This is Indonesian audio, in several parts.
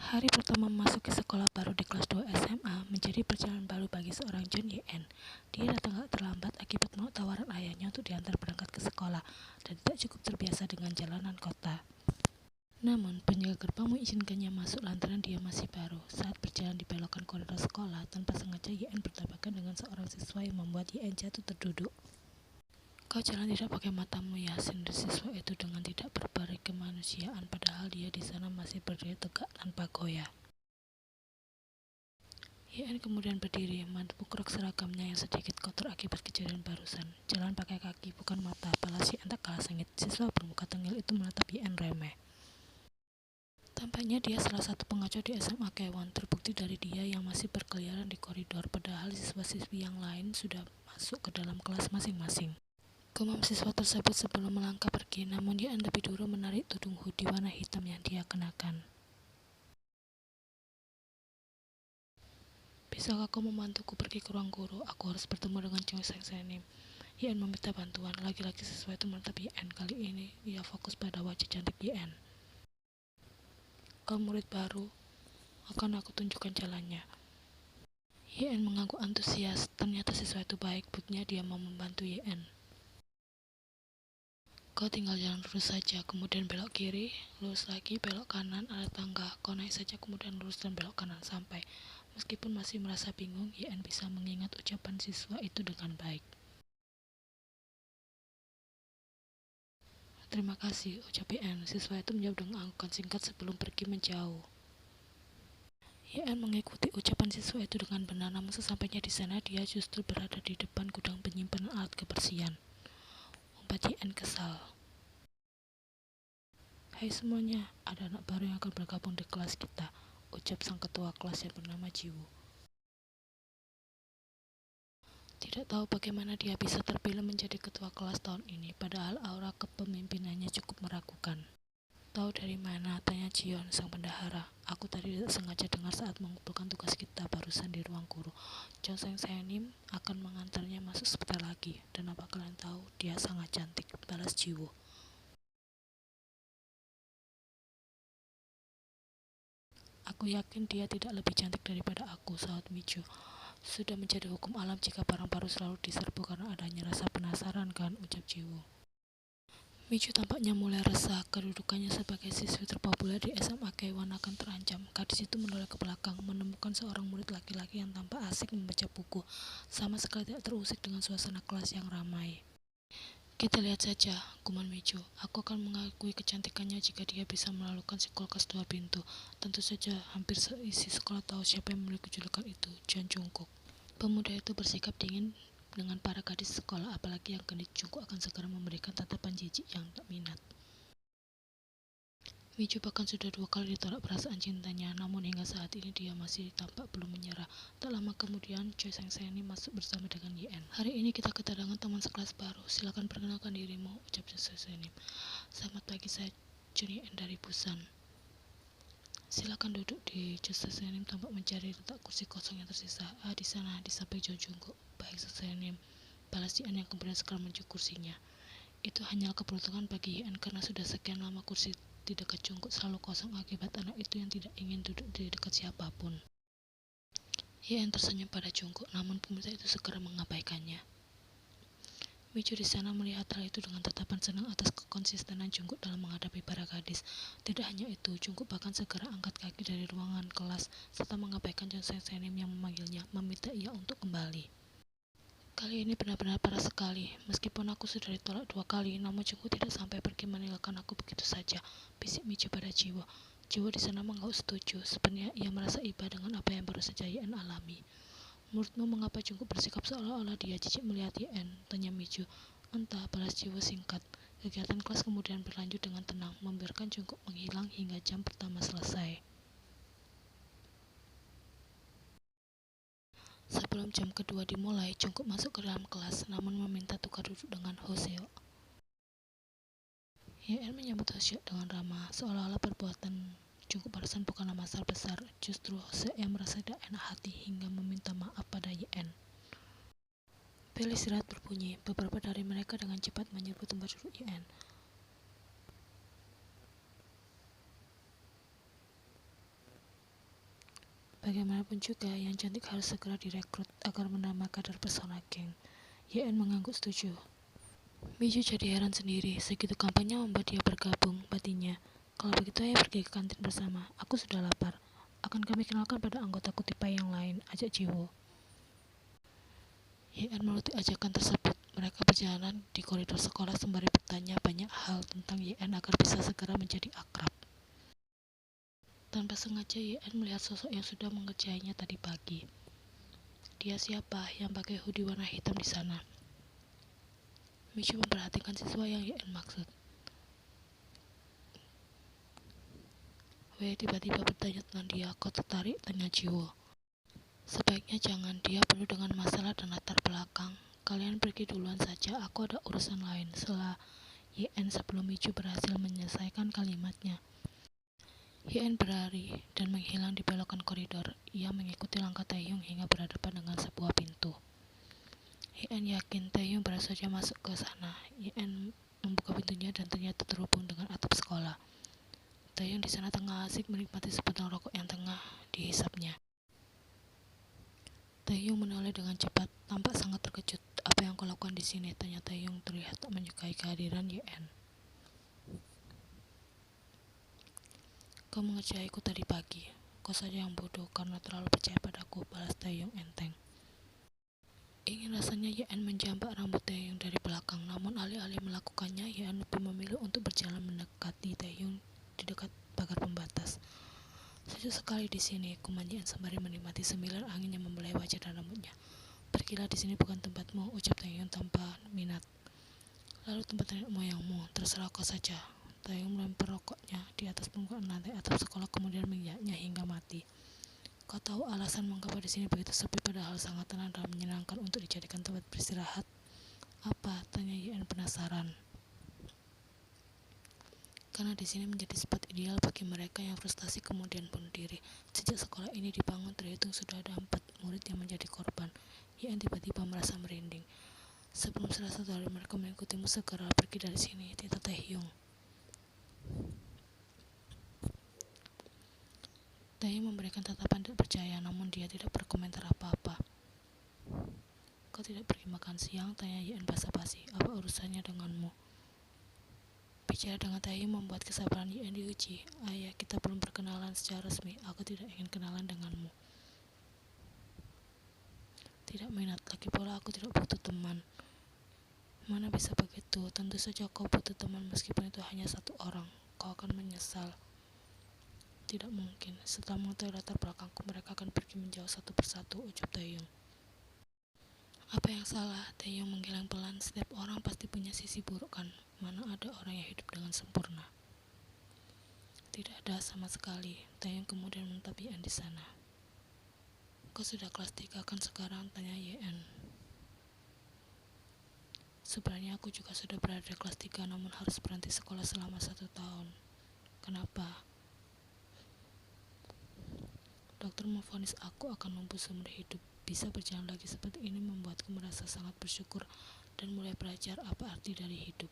Hari pertama memasuki sekolah baru di kelas 2 SMA menjadi perjalanan baru bagi seorang John Yen. Dia datang agak terlambat akibat menolak tawaran ayahnya untuk diantar berangkat ke sekolah dan tidak cukup terbiasa dengan jalanan kota. Namun, penjaga gerbang mengizinkannya masuk lantaran dia masih baru. Saat berjalan di belokan koridor sekolah, tanpa sengaja Yen bertabrakan dengan seorang siswa yang membuat Yen jatuh terduduk. "Kau jalan tidak pakai matamu ya," sindir siswa itu dengan tidak berbalik kemanusiaan, padahal dia di sana masih berdiri tegak tanpa goyah. Yen kemudian berdiri, menepuk rok seragamnya yang sedikit kotor akibat kejadian barusan. "Jalan pakai kaki, bukan mata," balas Yen tak kalah sengit. Siswa bermuka tengil itu menatap Yen remeh. Tampaknya dia salah satu pengacau di SMA Kaiwan, terbukti dari dia yang masih berkeliaran di koridor, padahal siswa-siswi yang lain sudah masuk ke dalam kelas masing-masing. Gumam siswa tersebut sebelum melangkah pergi, namun Yen lebih dulu menarik tudung hoodie warna hitam yang dia kenakan. "Bisakah kau membantuku pergi ke ruang guru? Aku harus bertemu dengan Choi Sang-senim." Yen meminta bantuan. Laki-laki siswa itu menatap Yen. Kali ini ia fokus pada wajah cantik Yen. "Kau murid baru, akan aku tunjukkan jalannya." Yen mengangguk antusias. Ternyata siswa itu baik, buktinya dia mau membantu Yen. "Kau tinggal jalan lurus saja, kemudian belok kiri, lurus lagi, belok kanan, ada tangga. Kau naik saja, kemudian lurus dan belok kanan sampai." Meskipun masih merasa bingung, Yen bisa mengingat ucapan siswa itu dengan baik. "Terima kasih," ucap Yen. Siswa itu menjawab dengan anggukan singkat sebelum pergi menjauh. Yen mengikuti ucapan siswa itu dengan benar, namun sesampainya di sana dia justru berada di depan gudang penyimpanan alat kebersihan. Umpat Yen kesal. "Hai semuanya, ada anak baru yang akan bergabung di kelas kita," ucap sang ketua kelas yang bernama Jiwoo. Tidak tahu bagaimana dia bisa terpilih menjadi ketua kelas tahun ini, padahal aura kepemimpinannya cukup meragukan. "Tahu dari mana?" tanya Jion, sang bendahara. "Aku tadi tidak sengaja dengar saat mengumpulkan tugas kita barusan di ruang guru. Choi Sang-senim akan mengantarnya masuk sebentar lagi. Dan apa kalian tahu, dia sangat cantik," balas Jiwoo. "Aku yakin dia tidak lebih cantik daripada aku," sahut Mijo. "Sudah menjadi hukum alam jika barang baru selalu diserbu karena adanya rasa penasaran kan," ucap Jiwoo. Mijo tampaknya mulai resah. Kedudukannya sebagai siswi terpopuler di SMA Kaiwan akan terancam. Gadis itu menoleh ke belakang, menemukan seorang murid laki-laki yang tampak asik membaca buku, sama sekali tidak terusik dengan suasana kelas yang ramai. "Kita lihat saja," gumam Mijo. "Aku akan mengakui kecantikannya jika dia bisa melalukan si kulkas 2 pintu. Tentu saja hampir seisi sekolah tahu siapa yang memiliki julukan itu, John Jungkook." Pemuda itu bersikap dingin dengan para gadis sekolah, apalagi yang genit. Jungkook akan segera memberikan tatapan jijik yang tak minat. Mijo bahkan sudah 2 kali ditolak perasaan cintanya, namun hingga saat ini dia masih tampak belum menyerah. Tak lama kemudian, Choi Sang-senim masuk bersama dengan Yen. "Hari ini kita kedatangan teman sekelas baru. Silakan perkenalkan dirimu," ucap Choi Sang-senim. "Selamat pagi, saya John Yen dari Busan." "Silakan duduk." Choi Sang-senim tampak mencari letak kursi kosong yang tersisa. Di sana, di samping John Jungkook." "Baik, Sang-senim," balas Yen yang kemudian segera menuju kursinya. Itu hanyalah keberuntungan bagi Yen karena sudah sekian lama kursi di dekat Jungkook selalu kosong akibat anak itu yang tidak ingin duduk di dekat siapapun. Yen tersenyum pada Jungkook, namun pemuda itu segera mengabaikannya. Mijo di sana melihat hal itu dengan tatapan senang atas kekonsistenan Jungkook dalam menghadapi para gadis. Tidak hanya itu, Jungkook bahkan segera angkat kaki dari ruangan kelas serta mengabaikan Choi Sang-senim yang memanggilnya, meminta ia untuk kembali. "Kali ini benar-benar parah sekali. Meskipun aku sudah ditolak 2 kali, namun Jungkook tidak sampai pergi meninggalkan aku begitu saja," bisik Mijo pada Jiwoo. Jiwoo di sana mengangguk setuju. Sebenarnya ia merasa iba dengan apa yang baru saja Yen alami. "Menurutmu mengapa Jungkook bersikap seolah-olah dia jijik melihat Yen?" tanya Mijo. "Entah," balas Jiwoo singkat. Kegiatan kelas kemudian berlanjut dengan tenang, membiarkan Jungkook menghilang hingga jam pertama selesai. Sebelum jam kedua dimulai, Jungkook masuk ke dalam kelas, namun meminta tukar duduk dengan Hoseo. Yen menyambut Hoseo dengan ramah, seolah-olah perbuatan Jungkook barusan bukanlah masalah besar. Justru Hoseo yang merasa tidak enak hati hingga meminta maaf pada Yen. Bel istirahat berbunyi. Beberapa dari mereka dengan cepat menyerbu tempat duduk Yen. Bagaimanapun juga, yang cantik harus segera direkrut agar menambah kadar pesona geng. YN mengangguk setuju. Micu jadi heran sendiri, segitu kampanye membuat dia bergabung, batinnya. Kalau begitu ayo pergi ke kantin bersama, aku sudah lapar. Akan kami kenalkan pada anggota Kutipai yang lain, ajak Jiwo. YN menuruti ajakan tersebut. Mereka berjalan di koridor sekolah sembari bertanya banyak hal tentang YN agar bisa segera menjadi akrab. Tanpa sengaja YN melihat sosok yang sudah mengerjainya tadi pagi. Dia siapa yang pakai hoodie warna hitam di sana? Micu memperhatikan siswa yang YN maksud. Tiba-tiba bertanya tentang dia, kau tertarik? Tanya Jiwo. Sebaiknya jangan, dia perlu dengan masalah dan latar belakang. Kalian pergi duluan saja, aku ada urusan lain. Setelah YN sebelum Micu berhasil menyelesaikan kalimatnya. YN berlari dan menghilang di belokan koridor. Ia mengikuti langkah Taehyung hingga berhadapan dengan sebuah pintu. YN yakin Taehyung baru saja masuk ke sana. YN membuka pintunya dan ternyata terhubung dengan atap sekolah. Taehyung di sana tengah asik menikmati sebatang rokok yang tengah dihisapnya. Taehyung menoleh dengan cepat, tampak sangat terkejut. Apa yang kau lakukan di sini? Tanya Taehyung terlihat tak menyukai kehadiran YN. Kau mengerjaiku tadi pagi. Kau saja yang bodoh karena terlalu percaya padaku, balas Taehyung enteng. Ingin rasanya YN menjambak rambut Taehyung dari belakang, namun alih-alih melakukannya, YN lebih memilih untuk berjalan mendekati Taehyung di dekat pagar pembatas. Sejuk sekali di sini, kumandien sembari menikmati semilan angin yang membelai wajah dan rambutnya. Pergilah, di sini bukan tempatmu, ucap Taehyung tanpa minat. Lalu tempat nenek moyangmu, terserah kau saja. Taehyung melempar rokoknya di atas permukaan lantai atap sekolah kemudian menginjaknya hingga mati. Kau tahu alasan mengapa di sini begitu sepi padahal sangat tenang dan menyenangkan untuk dijadikan tempat beristirahat? Apa? Tanya YN penasaran. Karena di sini menjadi spot ideal bagi mereka yang frustasi kemudian bunuh diri. Sejak sekolah ini dibangun, terhitung sudah ada 4 murid yang menjadi korban. YN tiba-tiba merasa merinding. Sebelum salah satu dari mereka mengikutimu, segera pergi dari sini, tita Taehyung. Taehyung memberikan tatapan tidak percaya, namun dia tidak berkomentar apa-apa. Kau tidak pergi makan siang? Tanya YN basa-basi. Apa urusannya denganmu? Bicara dengan Taehyung membuat kesabaran YN diuji. Ayah, kita belum berkenalan secara resmi. Aku tidak ingin kenalan denganmu. Tidak minat, lagi pula aku tidak butuh teman. Mana bisa begitu? Tentu saja kau butuh teman meskipun itu hanya satu orang. Kau akan menyesal. Tidak mungkin. Setelah mengetahui latar belakangku, mereka akan pergi menjauh satu persatu, ucap Taehyung. Apa yang salah? Taehyung menggeleng pelan. Setiap orang pasti punya sisi buruk kan? Mana ada orang yang hidup dengan sempurna? Tidak ada sama sekali. Taehyung kemudian menatap YN di sana. Kau sudah kelas 3 kan sekarang? Tanya YN. Sebenarnya aku juga sudah berada di kelas 3 namun harus berhenti sekolah selama 1 tahun. Kenapa? Dokter memvonis aku akan lumpuh seumur hidup. Bisa berjalan lagi seperti ini membuatku merasa sangat bersyukur dan mulai belajar apa arti dari hidup.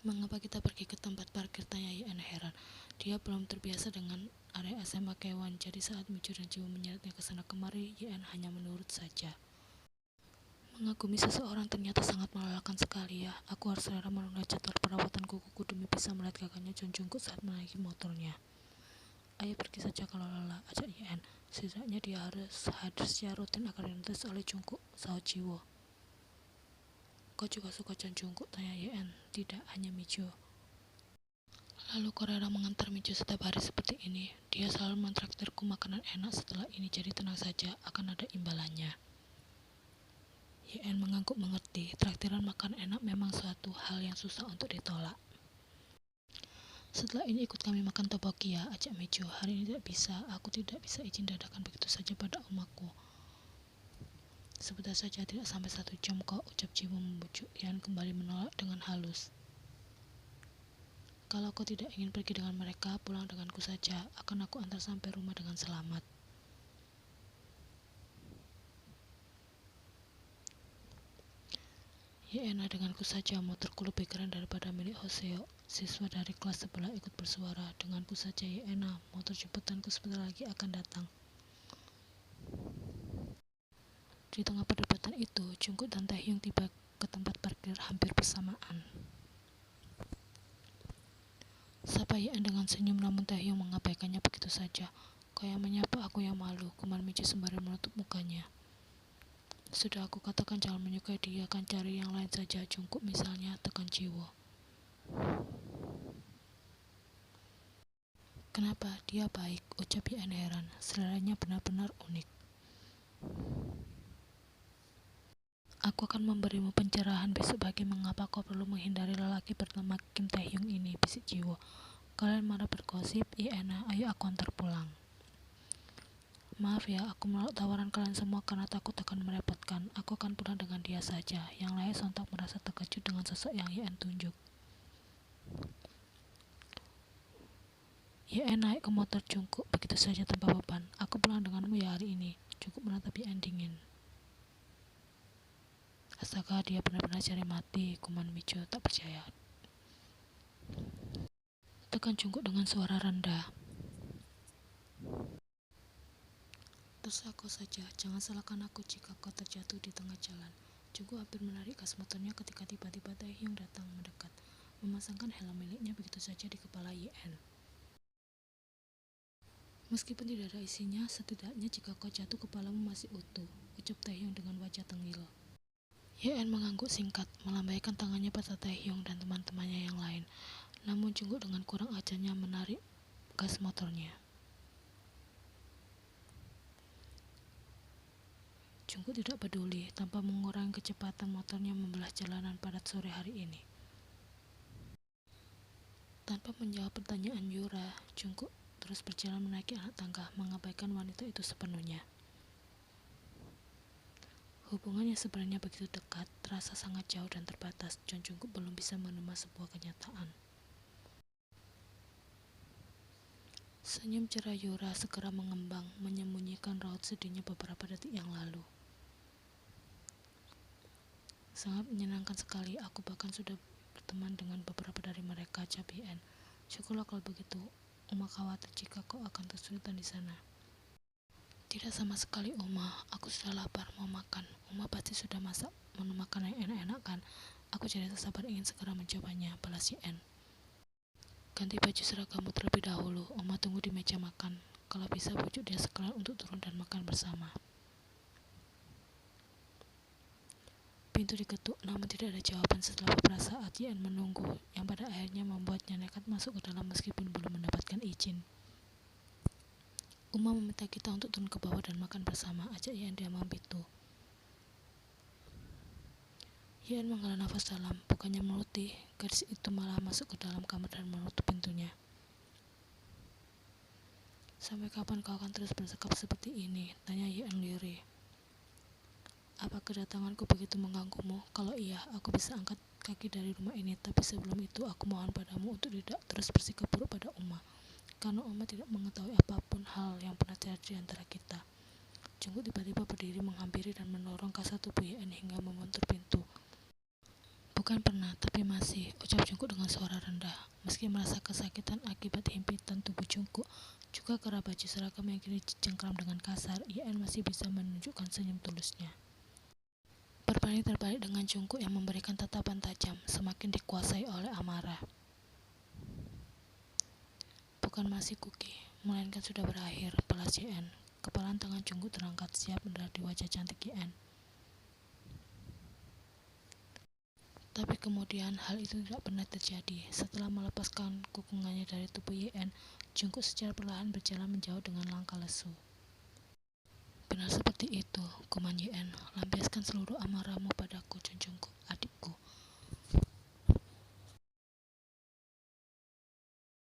Mengapa kita pergi ke tempat parkir? Tanya YN heran. Dia belum terbiasa dengan area SMA K1, jadi saat Micu dan Jiwo menyeretnya ke sana kemari, YN hanya menurut saja. Mengagumi seseorang ternyata sangat melelahkan sekali ya. Aku harus rela menunda jadwal perawatan kukuku demi bisa melihat kakaknya John Jungkook saat menaiki motornya. Ayo pergi saja kalau lelah, ajak YN. Setidaknya dia harus hadir secara rutin agar dinotis oleh Jungkook, sahut Jiwo. Kau juga suka John Jungkook? Tanya YN. Tidak, hanya Micu. Lalu kau rela mengantar Micu setiap hari seperti ini? Dia selalu mentraktirku makanan enak setelah ini, jadi tenang saja, akan ada imbalannya. YN mengangguk mengerti. Traktiran makan enak memang suatu hal yang susah untuk ditolak. Setelah ini ikut kami makan tteokbokki ya, ajak Micu. Hari ini tidak bisa, aku tidak bisa izin dadakan begitu saja pada om aku. Sebentar saja, tidak sampai 1 jam kok, ucap Jiwo membujuk. YN kembali menolak dengan halus. Kalau kau tidak ingin pergi dengan mereka, pulang denganku saja. Akan aku antar sampai rumah dengan selamat. Yena denganku saja motorku lebih keren daripada milik Hoseo. Siswa dari kelas sebelah ikut bersuara. Denganku saja Yena, motor jemputanku sebentar lagi akan datang. Di tengah perdebatan itu, Jungkook dan Taehyung tiba ke tempat parkir hampir bersamaan. Sapa Yen dengan senyum, namun Taehyung mengabaikannya begitu saja. Kau yang menyapa, aku yang malu, Kuman Michi sembari menutup mukanya. Sudah aku katakan jangan menyukai dia, kan cari yang lain saja. Jungkook misalnya, tekan Jiwo. Kenapa? Dia baik, ucap Yen heran. Seleranya benar-benar unik. Aku akan memberimu pencerahan besok bagi mengapa kau perlu menghindari lelaki bernama Kim Taehyung ini, bisik Jiwo. Kalian marah bergosip, Yena, ayo aku antar pulang. Maaf ya, aku menolak tawaran kalian semua karena takut akan merepotkan. Aku akan pulang dengan dia saja. Yang lain sontak merasa terkejut dengan sosok yang Yen tunjuk. Yen naik ke motor Jungkook begitu saja tanpa beban. Aku pulang denganmu ya hari ini. Jungkook menatap Yen dingin. Astaga, dia benar-benar cari mati. Kuman Micho tak percaya. Tekan Jungkook dengan suara rendah. Terserah kau saja, jangan salahkan aku jika kau terjatuh di tengah jalan. Jungkook hampir menarik gas motornya ketika tiba-tiba Taehyung datang mendekat, memasangkan helm miliknya begitu saja di kepala Yen. Meskipun tidak ada isinya, setidaknya jika kau jatuh kepalamu masih utuh, ucap Taehyung dengan wajah tengil. Yen mengangguk singkat, melambaikan tangannya pada Taehyung dan teman-temannya yang lain. Namun Jungkook dengan kurang ajarnya menarik gas motornya. Jungkook tidak peduli, tanpa mengurangi kecepatan motornya membelah jalanan padat sore hari ini. Tanpa menjawab pertanyaan Yura, Jungkook terus berjalan menaiki anak tangga, mengabaikan wanita itu sepenuhnya. Hubungan yang sebenarnya begitu dekat, terasa sangat jauh dan terbatas. John Jungkook belum bisa menerima sebuah kenyataan. Senyum cerah Yura segera mengembang, menyembunyikan raut sedihnya beberapa detik yang lalu. Sangat menyenangkan sekali, aku bahkan sudah berteman dengan beberapa dari mereka, ucap Yen. Syukurlah kalau begitu, Uma khawatir jika kau akan kesulitan di sana. Tidak sama sekali, Uma. Aku sudah lapar, mau makan. Uma pasti sudah masak menu makanan yang enak-enak kan? Aku jadi tak sabar ingin segera mencobanya, balas Yen. Ganti baju seragammu terlebih dahulu. Uma tunggu di meja makan. Kalau bisa bujuk dia sekalian untuk turun dan makan bersama. Pintu diketuk, namun tidak ada jawaban. Setelah beberapa saat Yen menunggu, yang pada akhirnya membuatnya nekat masuk ke dalam meskipun belum mendapatkan izin. Uma meminta kita untuk turun ke bawah dan makan bersama, ajak Yen dia pintu. Yen menghela nafas dalam, bukannya menuruti, gadis itu malah masuk ke dalam kamar dan menutup pintunya. Sampai kapan kau akan terus bersikap seperti ini? Tanya Yen lirih. Apa kedatanganku begitu mengganggumu? Kalau iya, aku bisa angkat kaki dari rumah ini, tapi sebelum itu aku mohon padamu untuk tidak terus bersikap buruk pada Uma. Karena Uma tidak mengetahui apapun hal yang pernah terjadi di antara kita. Jungkook tiba-tiba berdiri menghampiri dan mendorong kasar tubuh Yen hingga membentur pintu. Bukan pernah, tapi masih, ucap Jungkook dengan suara rendah. Meski merasa kesakitan akibat himpitan tubuh Jungkook, juga karena baju seragam yang kini cengkram dengan kasar, Yen masih bisa menunjukkan senyum tulusnya. Berbanding terbalik dengan Jungkook yang memberikan tatapan tajam, semakin dikuasai oleh amarah. Bukan masih Kuki, melainkan sudah berakhir, balas Yen. Kepalan tangan Jungkook terangkat siap mendarat di wajah cantik Yen. Tapi kemudian hal itu tidak pernah terjadi. Setelah melepaskan kukungannya dari tubuh Yen, Jungkook secara perlahan berjalan menjauh dengan langkah lesu. Benar seperti itu, Kuman Yen, lampiaskan seluruh amarahmu padaku, John Jungkook, adik